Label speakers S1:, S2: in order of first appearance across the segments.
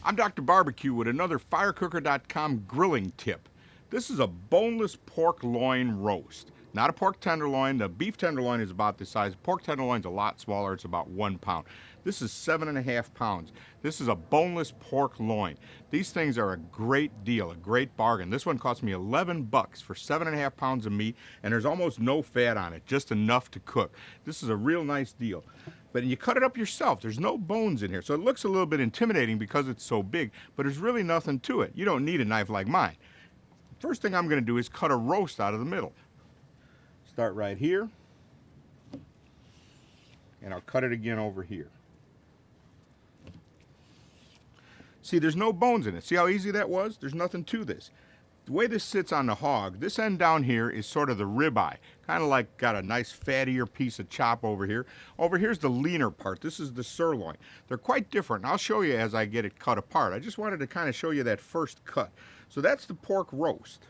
S1: I'm Dr. Barbecue with another firecooker.com grilling tip. This is a boneless pork loin roast. Not a pork tenderloin. The beef tenderloin is about this size. Pork tenderloin's a lot smaller. It's about 1 pound. This is 7.5 pounds. This is a boneless pork loin. These things are a great deal, a great bargain. This one cost me 11 bucks for 7.5 pounds of meat, and there's almost no fat on it, just enough to cook. This is a real nice deal. But you cut it up yourself. There's no bones in here, so it looks a little bit intimidating because it's so big, but there's really nothing to it. You don't need a knife like mine. First thing I'm going to do is cut a roast out of the middle. Start right here, and I'll cut it again over here. See, there's no bones in it. See how easy that was? There's nothing to this. The way this sits on the hog, this end down here is sort of the ribeye. Kind of like got a nice fattier piece of chop over here. Over here's the leaner part. This is the sirloin. They're quite different. I'll show you as I get it cut apart. I just wanted to kind of show you that first cut. So that's the pork roast.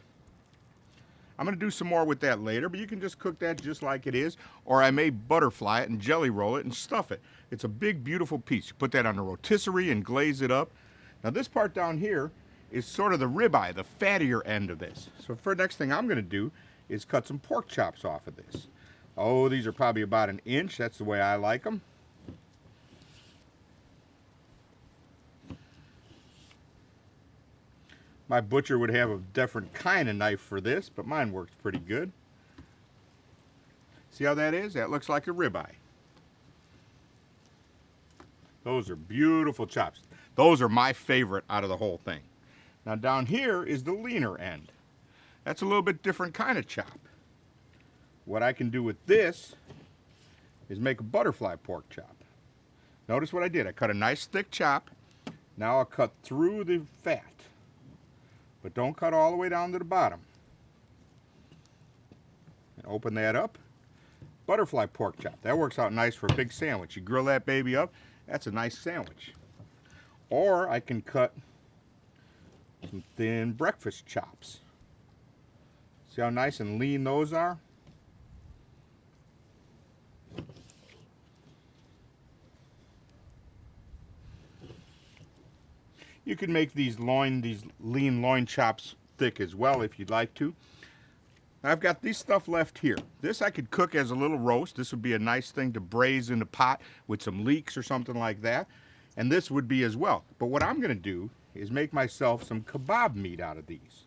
S1: I'm going to do some more with that later, but you can just cook that just like it is, or I may butterfly it and jelly roll it and stuff it. It's a big, beautiful piece. You put that on a rotisserie and glaze it up. Now this part down here is sort of the ribeye, the fattier end of this. So for the next thing I'm going to do is cut some pork chops off of this. Oh, these are probably about 1 inch. That's the way I like them. My butcher would have a different kind of knife for this, but mine works pretty good. See how that is? That looks like a ribeye. Those are beautiful chops. Those are my favorite out of the whole thing. Now down here is the leaner end. That's a little bit different kind of chop. What I can do with this is make a butterfly pork chop. Notice what I did. I cut a nice thick chop. Now I'll cut through the fat. But don't cut all the way down to the bottom. And open that up. Butterfly pork chop. That works out nice for a big sandwich. You grill that baby up, that's a nice sandwich. Or I can cut some thin breakfast chops. See how nice and lean those are? You can make these lean loin chops thick as well if you'd like to. I've got this stuff left here. This I could cook as a little roast. This would be a nice thing to braise in a pot with some leeks or something like that. And this would be as well. But what I'm going to do is make myself some kebab meat out of these.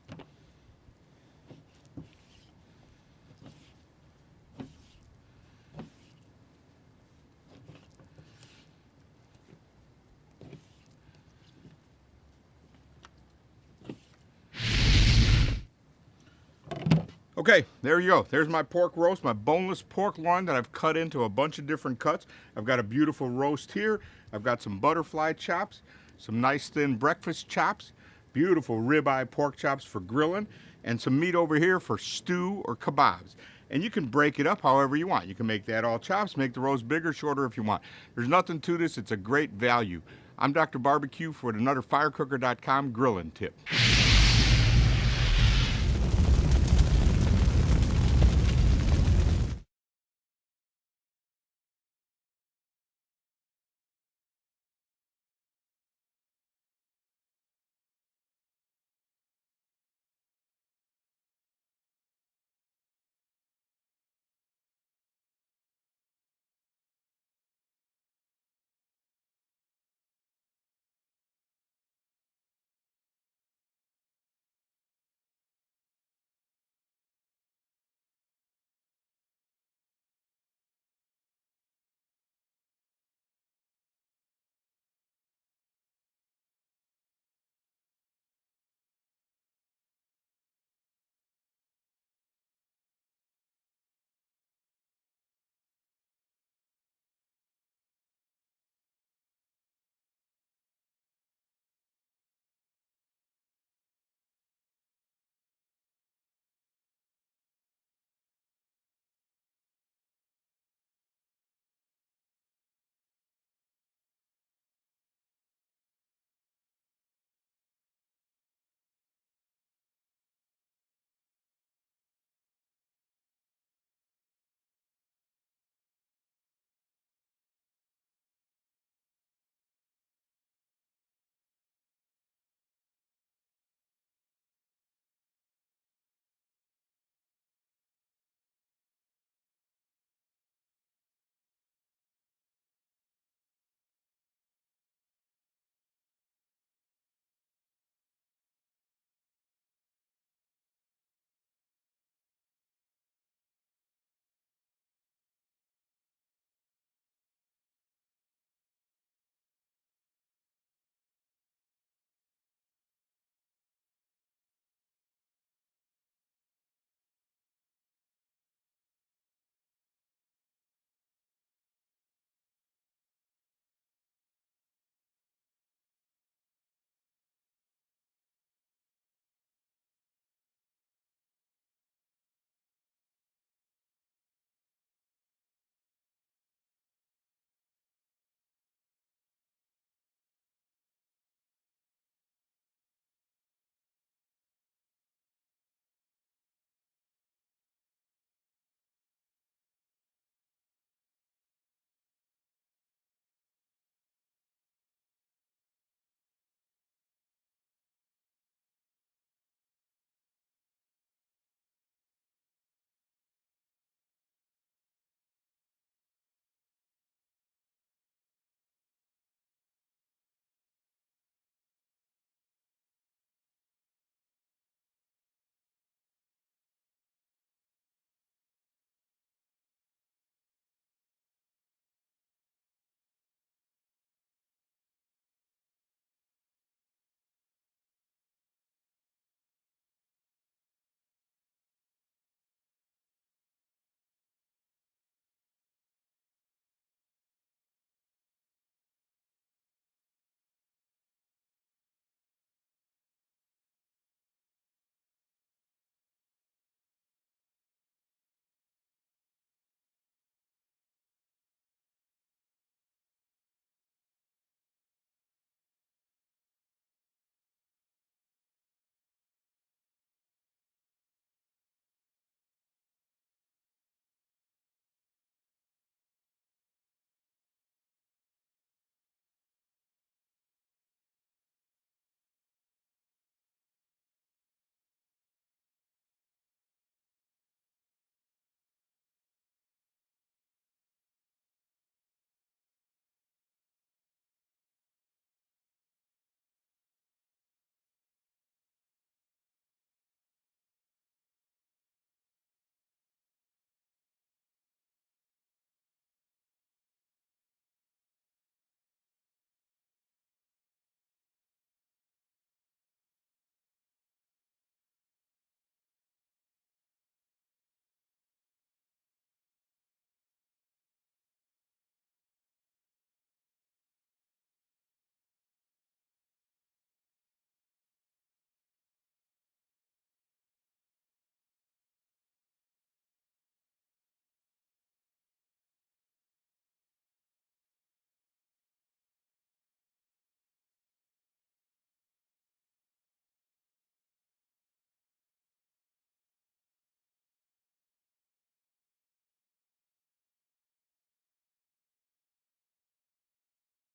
S1: Okay, there you go. There's my pork roast, my boneless pork loin that I've cut into a bunch of different cuts. I've got a beautiful roast here. I've got some butterfly chops, some nice thin breakfast chops, beautiful ribeye pork chops for grilling, and some meat over here for stew or kebabs. And you can break it up however you want. You can make that all chops, make the roast bigger, shorter if you want. There's nothing to this. It's a great value. I'm Dr. Barbecue for another firecooker.com grilling tip.